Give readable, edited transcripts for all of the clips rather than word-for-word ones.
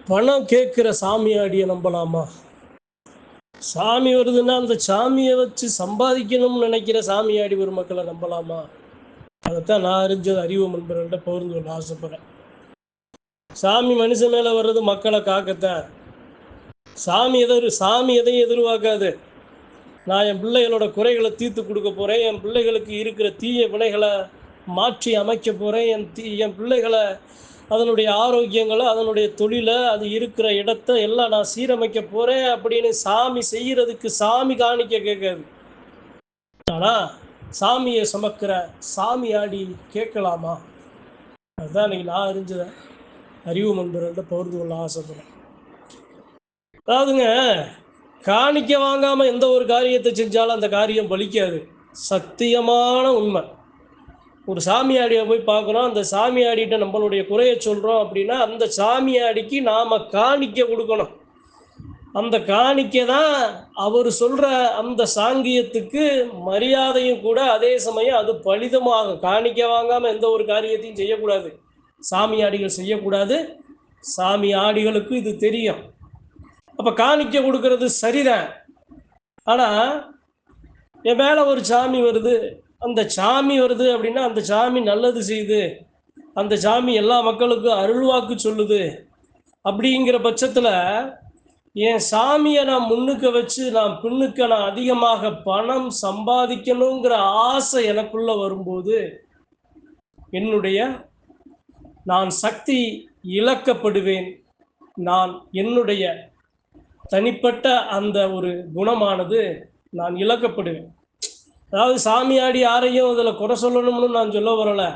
பணம் கேட்குற சாமியாடியை நம்பலாமா? சாமி வருதுன்னா அந்த சாமியை வச்சு சம்பாதிக்கணும்னு நினைக்கிற சாமியாடி ஒரு மக்களை நம்பலாமா? அதைத்தான் நான் அறிஞ்சது அறிவு நண்பர்கள்ட்ட பகிர்ந்து கொள்ள ஆசைப்படுறேன். சாமி மனுஷன் மேலே வர்றது மக்களை காக்கத்தான். சாமி எதையும் எதிர்பார்க்காது. நான் என் பிள்ளைகளோட குறைகளை தீர்த்து கொடுக்க போகிறேன், என் பிள்ளைகளுக்கு இருக்கிற தீய வினைகளை மாற்றி அமைக்க போகிறேன், என் பிள்ளைகளை அதனுடைய ஆரோக்கியங்களை, அதனுடைய தொழிலை, அது இருக்கிற இடத்த எல்லாம் நான் சீரமைக்க போகிறேன் அப்படின்னு சாமி செய்கிறதுக்கு சாமி காணிக்க கேட்காது. ஆனால் சாமியை சுமக்கிற சாமியாடி கேட்கலாமா? அதுதான் இன்னைக்கு நான் அறிஞ்சதேன் அறிவு நண்பர்கள்ட்ட பகிர்ந்து கொள்ள ஆசைப்படுறேன். அதாவதுங்க, காணிக்க வாங்காமல் எந்த ஒரு காரியத்தை செஞ்சாலும் அந்த காரியம் பலிக்காது. சத்தியமான உண்மை. ஒரு சாமியாடியை போய் பார்க்குறோம், அந்த சாமியாடிகிட்ட நம்மளுடைய குறையை சொல்கிறோம் அப்படின்னா அந்த சாமியாடிக்கு நாம் காணிக்க கொடுக்கணும். அந்த காணிக்கை தான் அவர் சொல்கிற அந்த சாங்கியத்துக்கு மரியாதையும் கூட. அதே சமயம் அது பலிதமாக காணிக்க வாங்காமல் எந்த ஒரு காரியத்தையும் செய்யக்கூடாது. சாமியாடிகள் செய்யக்கூடாது. சாமியாடிகளுக்கு இது தெரியும். அப்போ காணிக்க கொடுக்கறது சரிதான். ஆனால் என் மேலே ஒரு சாமி வருது, அந்த சாமி வருது அப்படின்னா அந்த சாமி நல்லது செய்யுது, அந்த சாமி எல்லா மக்களுக்கும் அருள்வாக்கு சொல்லுது அப்படிங்கிற பட்சத்தில் என் சாமியை நான் முன்னுக்க வச்சு நான் பின்னுக்க நான் அதிகமாக பணம் சம்பாதிக்கணுங்கிற ஆசை எனக்குள்ள வரும்போது நான் சக்தி இழக்கப்படுவேன். நான் என்னுடைய தனிப்பட்ட அந்த ஒரு குணமானது நான் இழக்கப்படுவேன். அதாவது சாமியாடி யாரையும் அதில் குறை சொல்லணும்னு நான் சொல்ல வரலை.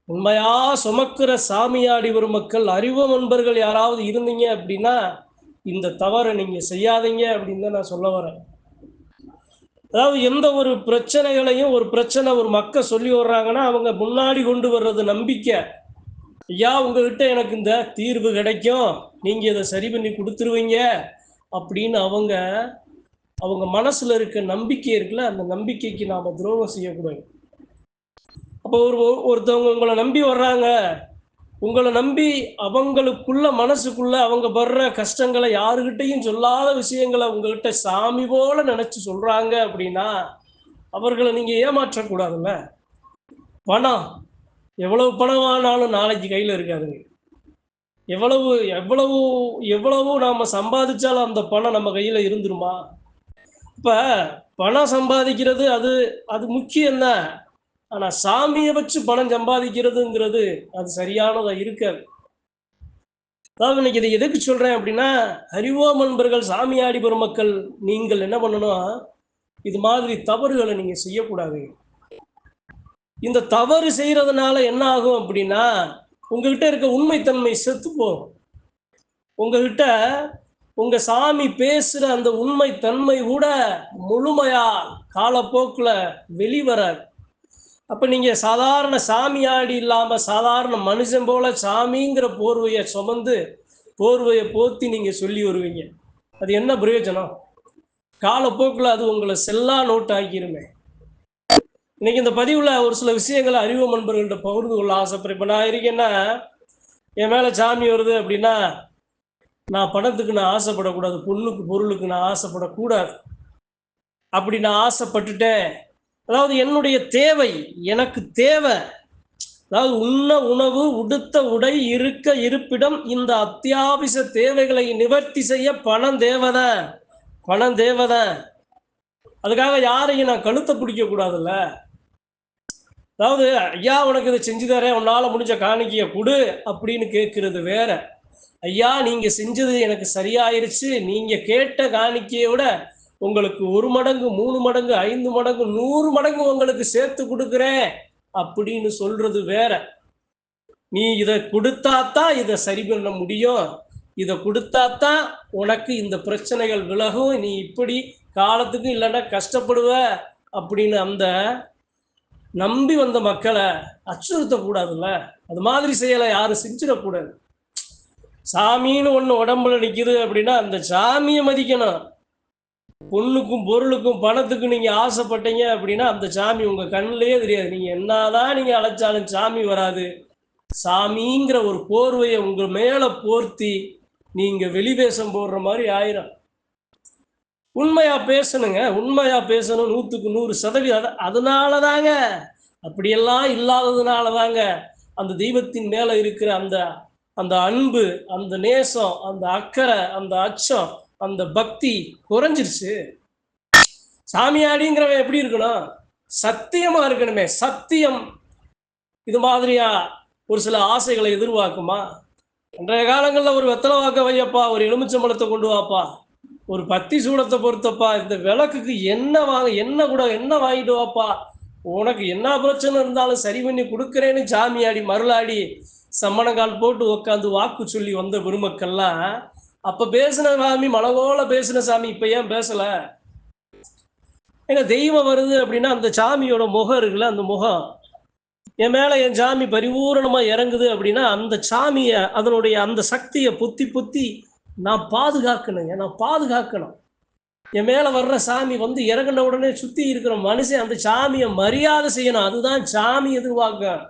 உண்மையா சுமக்கிற சாமியாடி ஒரு மக்கள் அறிவு நண்பர்கள் யாராவது இருந்தீங்க அப்படின்னா இந்த தவறை நீங்கள் செய்யாதீங்க அப்படின்னு தான் நான் சொல்ல வரேன். அதாவது எந்த ஒரு பிரச்சனைகளையும் ஒரு மக்கள் சொல்லி வர்றாங்கன்னா அவங்க முன்னாடி கொண்டு வர்றது நம்பிக்கை. ஐயா, உங்ககிட்ட எனக்கு இந்த தீர்வு கிடைக்கும், நீங்கள் இதை சரி பண்ணி கொடுத்துருவீங்க அப்படின்னு அவங்க மனசில் இருக்க நம்பிக்கை இருக்குல்ல, அந்த நம்பிக்கைக்கு நாம் துரோகம் செய்யக்கூடாது. அப்போ ஒருத்தவங்க உங்களை நம்பி வர்றாங்க, உங்களை நம்பி அவங்களுக்குள்ள மனசுக்குள்ள அவங்க படுற கஷ்டங்களை யாருக்கிட்டையும் சொல்லாத விஷயங்களை உங்கள்கிட்ட சாமி போல நினச்சி சொல்கிறாங்க அப்படின்னா அவர்களை நீங்கள் ஏமாற்றக்கூடாதுல்ல. பணம் எவ்வளவு பணம் ஆனாலும் நாளைக்கு கையில் இருக்காதுங்க. எவ்வளவு எவ்வளவு எவ்வளவு நாம் சம்பாதிச்சாலும் அந்த பணம் நம்ம கையில் இருந்துருமா? இப்போ பணம் சம்பாதிக்கிறது அது முக்கியம்தான். ஆனால் சாமியை வச்சு பணம் சம்பாதிக்கிறதுங்கிறது அது சரியானதாக இருக்காது. அதாவது இன்னைக்கு இதை எதுக்கு சொல்கிறேன் அப்படின்னா, அறிவோ நண்பர்கள், சாமியாடி பெருமக்கள், நீங்கள் என்ன பண்ணணும், இது மாதிரி தவறுகளை நீங்கள் செய்யக்கூடாது. இந்த தவறு செய்கிறதுனால என்ன ஆகும் அப்படின்னா உங்ககிட்ட இருக்க உண்மைத்தன்மை செத்து போகும். உங்ககிட்ட உங்க சாமி பேசுகிற அந்த உண்மைத்தன்மை கூட முழுமையா காலப்போக்கில் வெளிவராது. அப்போ நீங்கள் சாதாரண சாமியாடி இல்லாமல் சாதாரண மனுஷன் போல சாமிங்கிற போர்வையை சுமந்து போர்வையை போத்தி நீங்கள் சொல்லி வருவீங்க. அது என்ன பிரயோஜனம்? காலப்போக்கில் அது உங்களை செல்லா நோட்டு ஆக்கிருமே. இன்னைக்கு இந்த பதிவில் ஒரு சில விஷயங்களை அறிவு நண்பர்கள்ட்ட பகிர்ந்து கொள்ள ஆசைப்படுறேன். இப்போ நான் இருக்கேன்னா, என் மேலே சாமி வருது அப்படின்னா நான் பணத்துக்கு நான் ஆசைப்படக்கூடாது, பொண்ணுக்கு பொருளுக்கு நான் ஆசைப்படக்கூடாது. அப்படி நான் ஆசைப்பட்டுட்டேன், அதாவது என்னுடைய தேவை, எனக்கு தேவை, அதாவது உண்ண உணவு, உடுத்த உடை, இருக்க இருப்பிடம், இந்த அத்தியாவசிய தேவைகளை நிவர்த்தி செய்ய பணம் தேவைதான். அதுக்காக யாரையும் நான் கழுத்தை பிடிக்க கூடாதுல்ல. அதாவது ஐயா உனக்கு இதை செஞ்சு தரேன், உன்னால முடிஞ்ச காணிக்கையை கொடு அப்படின்னு கேட்கறது வேற. ஐயா நீங்க செஞ்சது எனக்கு சரியாயிருச்சு, நீங்க கேட்ட காணிக்கையை விட உங்களுக்கு 1 மடங்கு 3 மடங்கு 5 மடங்கு 100 மடங்கு உங்களுக்கு சேர்த்து கொடுக்குறேன் அப்படின்னு சொல்றது வேற. நீ இதை கொடுத்தாத்தான் இதை சரி பண்ண முடியும், இதை கொடுத்தாத்தான் உனக்கு இந்த பிரச்சனைகள் விலகும், நீ இப்படி காலத்துக்கு இல்லைன்னா கஷ்டப்படுவ அப்படின்னு அந்த நம்பி வந்த மக்களை அச்சுறுத்தக்கூடாதுல்ல. அது மாதிரி செயலை யாரும் செஞ்சிடக்கூடாது. சாமின்னு ஒன்று உடம்புல நிற்கிது அப்படின்னா அந்த சாமியை மதிக்கணும். பொண்ணுக்கும் பொருளுக்கும் பணத்துக்கும் நீங்கள் ஆசைப்பட்டீங்க அப்படின்னா அந்த சாமி உங்கள் கண்ணிலேயே தெரியாது. நீங்கள் என்னதான் நீங்கள் அழைச்சாலும் சாமி வராது. சாமிங்கிற ஒரு போர்வையை உங்கள் மேலே போர்த்தி நீங்க வெளிவேஷம் போடுற மாதிரி ஆயிரும். உண்மையா பேசணுங்க. உண்மையா பேசணும் 100க்கு 100%. அதனால தாங்க, அப்படியெல்லாம் இல்லாததுனால தாங்க, அந்த தெய்வத்தின் மேல இருக்கிற அந்த அந்த அன்பு, அந்த நேசம், அந்த அக்கறை, அந்த அச்சம், அந்த பக்தி குறைஞ்சிருச்சு. சாமியாடிங்கிறவன் எப்படி இருக்கணும்? சத்தியமா இருக்கணுமே. சத்தியம் இது மாதிரியா ஒரு சில ஆசைகளை எதிர்பார்க்குமா? அன்றைய காலங்கள்ல ஒரு வெத்தலை வாக்க வையப்பா, ஒரு எலுமிச்சம்பழத்தை கொண்டு வாப்பா, ஒரு பத்தி சூடத்தை பொறுத்தப்பா, இந்த விளக்குக்கு என்ன கூட என்ன வாங்கிட்டு வாப்பா, உனக்கு என்ன பிரச்சனை இருந்தாலும் சரி பண்ணி கொடுக்குறேன்னு சாமியாடி மருளாடி சம்மணங்கால் போட்டு உட்காந்து வாக்கு சொல்லி வந்த பெருமக்கள்லாம் அப்ப பேசின சாமி மலகோல பேசின சாமி இப்ப ஏன் பேசல? ஏங்க தெய்வம் வருது அப்படின்னா அந்த சாமியோட முகம் இருக்குல்ல, அந்த முகம் என் மேல என் சாமி பரிபூரணமா இறங்குது அப்படின்னா அந்த சாமிய அதனுடைய அந்த சக்தியை பொத்தி பொத்தி நான் பாதுகாக்கணுங்க. நான் பாதுகாக்கணும். என் மேல வர்ற சாமி வந்து இறங்கின உடனே சுத்தி இருக்கிற மனுஷன் அந்த சாமியை மரியாதை செய்யணும். அதுதான் சாமி எதிர்பார்க்க.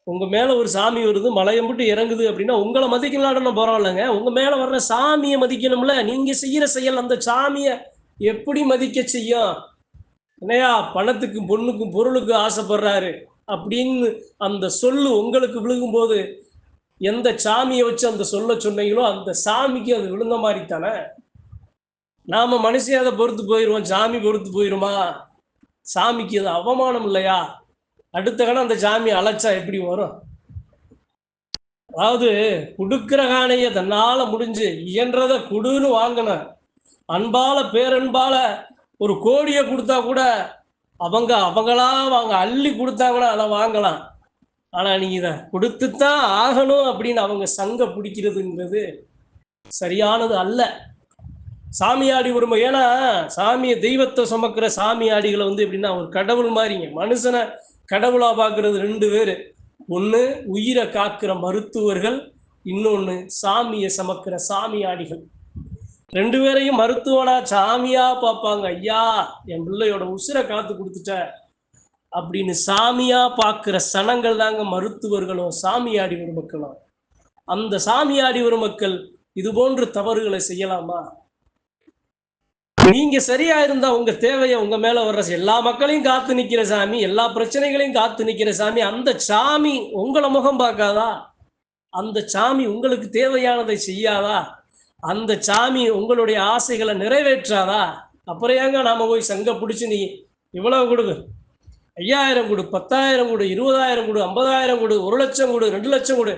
உங்க மேல ஒரு சாமி வருது, மலையம்புட்டு இறங்குது அப்படின்னா உங்களை மதிக்கலாம்னு பரவாயில்லைங்க. உங்க மேல வர்ற சாமியை மதிக்கணும்ல. நீங்க செய்யற செயல் அந்த சாமியை எப்படி மதிக்க செய்யும்? என்னையா பணத்துக்கும் பொண்ணுக்கும் பொருளுக்கும் ஆசைப்படுறாரு அப்படின்னு அந்த சொல்லு உங்களுக்கு விழுகும் போது எந்த சாமியை வச்சு அந்த சொல்ல சொன்னீங்களோ அந்த சாமிக்கு அது விழுந்த மாதிரி தானே. நாம மனுஷன் அதை பொறுத்து போயிடுவோம், சாமி பொறுத்து போயிருமா? சாமிக்கு அது அவமானம் இல்லையா? அடுத்த கணம் அந்த சாமி அழைச்சா எப்படி வரும்? அதாவது குடுக்கிற காணைய தன்னால முடிஞ்சு இயன்றதை குடுன்னு வாங்கணும். அன்பால பேரன்பால ஒரு கோடியை கொடுத்தா கூட அவங்களா அவங்க அள்ளி கொடுத்தாங்கன்னா அதை வாங்கலாம். ஆனா நீங்க இதை கொடுத்துத்தான் ஆகணும் அப்படின்னு அவங்க சங்க பிடிக்கிறதுங்கிறது சரியானது அல்ல. சாமியாடி உரிமை. ஏன்னா சாமியை தெய்வத்தை சுமக்கிற சாமியாடிகளை வந்து எப்படின்னா ஒரு கடவுள் மாதிரிங்க. மனுஷனை கடவுளா பார்க்கறது 2 பேரு. ஒன்று உயிரை காக்கிற மருத்துவர்கள், இன்னொன்று சாமியை சுமக்கிற சாமியாடிகள். 2 பேரையும் மருத்துவனா சாமியா பார்ப்பாங்க. ஐயா என் பிள்ளையோட உசிரை காத்து கொடுத்துட்ட அப்படின்னு சாமியா பார்க்கிற சனங்கள் தாங்க மருத்துவர்களும் சாமியாடி பெருமக்களும். அந்த சாமியாடி பெருமக்கள் இது போன்ற தவறுகளை செய்யலாமா? நீங்க சரியா இருந்தா உங்க தேவையை உங்க மேல வர்ற எல்லா மக்களையும் காத்து நிக்கிற சாமி, எல்லா பிரச்சனைகளையும் காத்து நிக்கிற சாமி, அந்த சாமி உங்களை முகம் பார்க்காதா? அந்த சாமி உங்களுக்கு தேவையானதை செய்யாதா? அந்த சாமி உங்களுடைய ஆசைகளை நிறைவேற்றாதா? அப்புறம் ஏங்க நாம போய் சங்க பிடிச்சு நீ இவ்வளவு கொடுங்க, 5000 கொடு, 10,000 கொடு, 20,000 கொடு, 50,000 கொடு, 1 லட்சம் கொடு, 2 லட்சம் கொடு,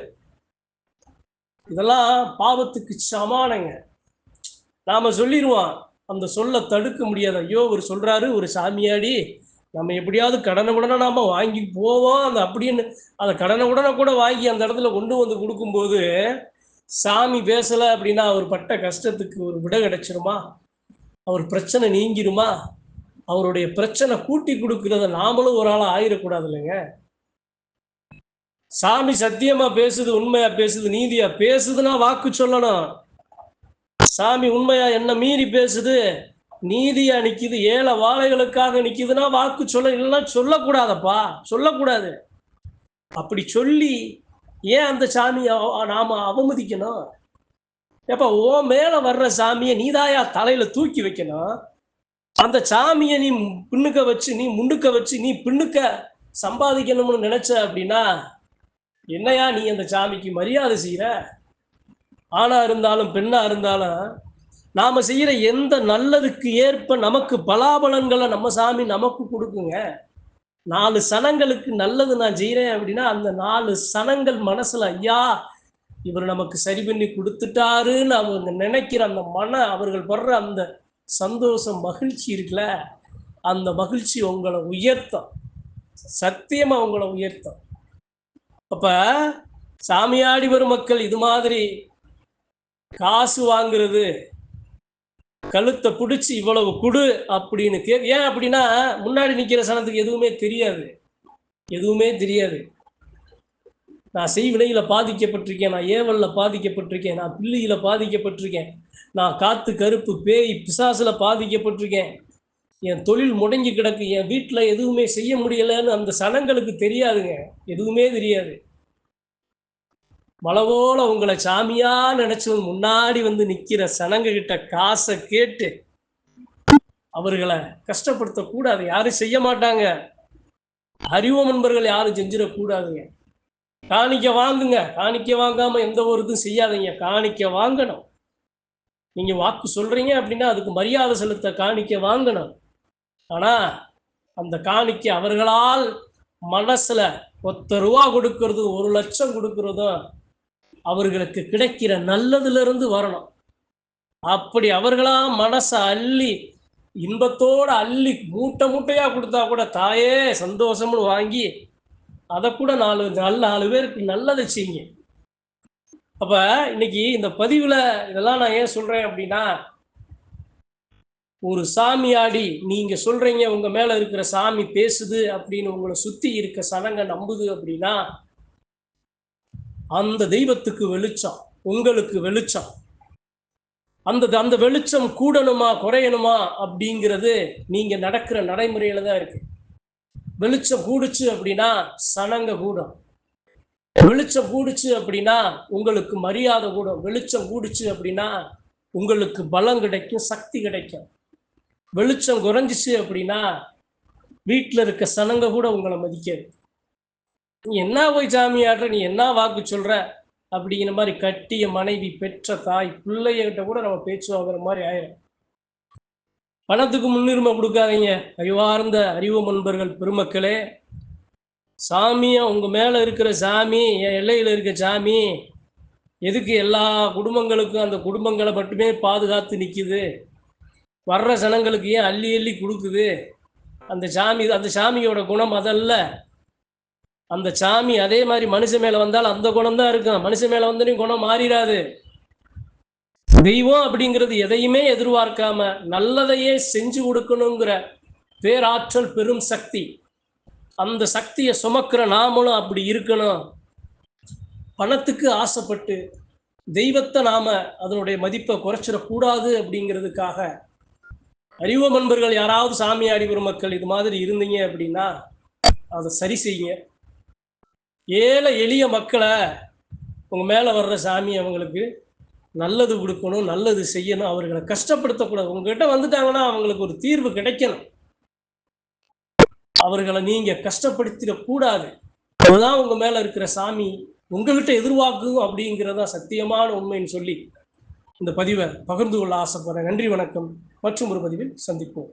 இதெல்லாம் பாவத்துக்கு சமானங்க. நாம சொல்லிடுவோம், அந்த சொல்ல தடுக்க முடியாது. ஐயோ ஒரு சொல்றாரு ஒரு சாமியாடி, நம்ம எப்படியாவது கடனை உடனே நாம வாங்கி போவோம் அந்த அப்படின்னு அந்த கடனை உடனே கூட வாங்கி அந்த இடத்துல கொண்டு வந்து கொடுக்கும்போது சாமி பேசலை அப்படின்னா அவர் பட்ட கஷ்டத்துக்கு ஒரு விட கிடைச்சிருமா? அவர் பிரச்சனை நீங்கிருமா? அவருடைய பிரச்சனை கூட்டி கொடுக்கிறத நாமளும் ஒரு ஆள் ஆயிடக்கூடாது இல்லைங்க. சாமி சத்தியமா பேசுது, உண்மையா பேசுது, நீதியா பேசுதுன்னா வாக்கு சொல்லணும். சாமி உண்மையா என்ன மீறி பேசுது, நீதியா நிக்குது, ஏழை வாழைகளுக்காக நிக்குதுன்னா வாக்கு சொல்ல, இல்லைன்னா சொல்லக்கூடாதப்பா, சொல்லக்கூடாது. அப்படி சொல்லி ஏன் அந்த சாமியை நாம அவமதிக்கணும்? எப்ப ஓ மேல வர்ற சாமியை நீதாயா தலையில தூக்கி வைக்கணும். அந்த சாமியை நீ பின்னுக்க வச்சு நீ முன்னுக்க வச்சு நீ பின்னுக்க சம்பாதிக்கணும்னு நினைச்ச அப்படின்னா என்னையா நீ அந்த சாமிக்கு மரியாதை செய்யற? ஆணா இருந்தாலும் பெண்ணா இருந்தாலும் நாம செய்யற எந்த நல்லதுக்கு ஏற்ப நமக்கு பலாபலன்களை நம்ம சாமி நமக்கு கொடுக்குங்க. 4 சனங்களுக்கு நல்லது நான் செய்யறேன் அப்படின்னா அந்த 4 சனங்கள் மனசுல ஐயா இவர் நமக்கு சரி பண்ணி கொடுத்துட்டாருன்னு அவங்க நினைக்கிற அந்த அவர்கள் படுற அந்த சந்தோஷம் மகிழ்ச்சி இருக்குல்ல, அந்த மகிழ்ச்சி உங்களை உயர்த்தும், சத்தியமா உங்களை உயர்த்தும். அப்ப சாமியாடி பெருமக்கள் இது மாதிரி காசு வாங்குறது, கழுத்தை பிடிச்சி இவ்வளவு குடு அப்படின்னு ஏன் அப்படின்னா முன்னாடி நிக்கிற சனத்துக்கு எதுவுமே தெரியாது, எதுவுமே தெரியாது. நான் செய்வினையில பாதிக்கப்பட்டிருக்கேன், நான் ஏவல்ல பாதிக்கப்பட்டிருக்கேன், நான் பிள்ளையில பாதிக்கப்பட்டிருக்கேன், நான் காத்து கருப்பு பேய் பிசாசுல பாதிக்கப்பட்டிருக்கேன், என் தொழில் முடங்கி கிடக்கு, என் வீட்டில் எதுவுமே செய்ய முடியலன்னு அந்த சனங்களுக்கு தெரியாதுங்க, எதுவுமே தெரியாது. மலை போல உங்களை சாமியா நினைச்சு முன்னாடி வந்து நிக்கிற சனங்க கிட்ட காசை கேட்டு அவர்களை கஷ்டப்படுத்தக்கூடாது. யாரும் செய்ய மாட்டாங்க. அறிவு நண்பர்கள் யாரும் செஞ்சிடக்கூடாதுங்க. காணிக்க வாங்குங்க. காணிக்க வாங்காம எந்த ஒரு இதுவும் செய்யாதீங்க. காணிக்க வாங்கணும். நீங்க வாக்கு சொல்றீங்க அப்படின்னா அதுக்கு மரியாதை செலுத்த காணிக்க வாங்கணும். ஆனா அந்த காணிக்க அவர்களால் மனசுல ₹10 கொடுக்கறது 1,00,000 கொடுக்கறதும் அவர்களுக்கு கிடைக்கிற நல்லதுல இருந்து வரணும். அப்படி அவர்களா மனசை அள்ளி இன்பத்தோட அள்ளி மூட்டை மூட்டையா கொடுத்தா கூட தாயே சந்தோஷம்னு வாங்கி அதை கூட 4 பேருக்கு நல்லதை செய்யுங்க. அப்ப இன்னைக்கு இந்த பதிவுல இதெல்லாம் நான் ஏன் சொல்றேன் அப்படின்னா, ஒரு சாமியாடி நீங்க சொல்றீங்க உங்க மேல இருக்கிற சாமி பேசுது அப்படின்னு உங்களை சுத்தி இருக்க சனங்க நம்புது அப்படின்னா, அந்த தெய்வத்துக்கு வெளிச்சம், உங்களுக்கு வெளிச்சம். அந்த வெளிச்சம் கூடணுமா குறையணுமா அப்படிங்கிறது நீங்க நடக்கிற நடைமுறையில தான் இருக்கு. வெளிச்சம் கூடுச்சு அப்படின்னா சனங்க கூடும். வெளிச்சம் கூடுச்சு அப்படின்னா உங்களுக்கு மரியாதை கூடும். வெளிச்சம் கூடுச்சு அப்படின்னா உங்களுக்கு பலம் கிடைக்கும், சக்தி கிடைக்கும். வெளிச்சம் குறைஞ்சிச்சு அப்படின்னா வீட்டில் இருக்க சனங்க கூட உங்களை மதிக்காது. நீ என்ன போய் சாமி ஆடுற, நீ என்ன வாக்கு சொல்ற அப்படிங்கிற மாதிரி கட்டிய மனைவி, பெற்ற தாய், பிள்ளைகிட்ட கூட நம்ம பேச்சு வாங்குற மாதிரி ஆயிரும். பணத்துக்கு முன்னுரிமை கொடுக்காதீங்க. அறிவார்ந்த அறிவு நண்பர்கள் பெருமக்களே, சாமியை உங்க மேல இருக்கிற சாமி, என் எல்லையில் இருக்க சாமி எதுக்கு எல்லா குடும்பங்களுக்கும் அந்த குடும்பங்களை மட்டுமே பாதுகாத்து நிற்குது, வர்ற ஜனங்களுக்கு ஏன் அள்ளி அள்ளி கொடுக்குது? அந்த சாமியோட குணம் அதல்ல. அந்த சாமி அதே மாதிரி மனுஷன் மேல வந்தால் அந்த குணம் தான் இருக்கும். மனுஷன் மேல வந்தாலும் குணம் மாறிடாது. தெய்வம் அப்படிங்கிறது எதையுமே எதிர்பார்க்காம நல்லதையே செஞ்சு கொடுக்கணுங்கிற பேராற்றல், பெரும் சக்தி. அந்த சக்தியை சுமக்கிற நாமளும் அப்படி இருக்கணும். பணத்துக்கு ஆசைப்பட்டு தெய்வத்தை நாம அதனுடைய மதிப்பை குறைச்சிடக்கூடாது அப்படிங்கிறதுக்காக அறிவு நண்பர்கள் யாராவது சாமியாடி பெருமக்கள் இது மாதிரி இருந்தீங்க அப்படின்னா அதை சரி செய்யுங்க. ஏழை எளிய மக்களை உங்க மேல வர்ற சாமி அவங்களுக்கு நல்லது கொடுக்கணும், நல்லது செய்யணும், அவர்களை கஷ்டப்படுத்தக்கூடாது. உங்ககிட்ட வந்துட்டாங்கன்னா அவங்களுக்கு ஒரு தீர்வு கிடைக்கணும். அவர்களை நீங்க கஷ்டப்படுத்திடக்கூடாது. அதுதான் உங்க மேல இருக்கிற சாமி உங்ககிட்ட எதிர்பார்க்கும் அப்படிங்கிறதா சத்தியமான உண்மைன்னு சொல்லி இந்த பதிவை பகிர்ந்து கொள்ள ஆசைப்படுறேன். நன்றி, வணக்கம். மற்றும் ஒரு பதிவில் சந்திப்போம்.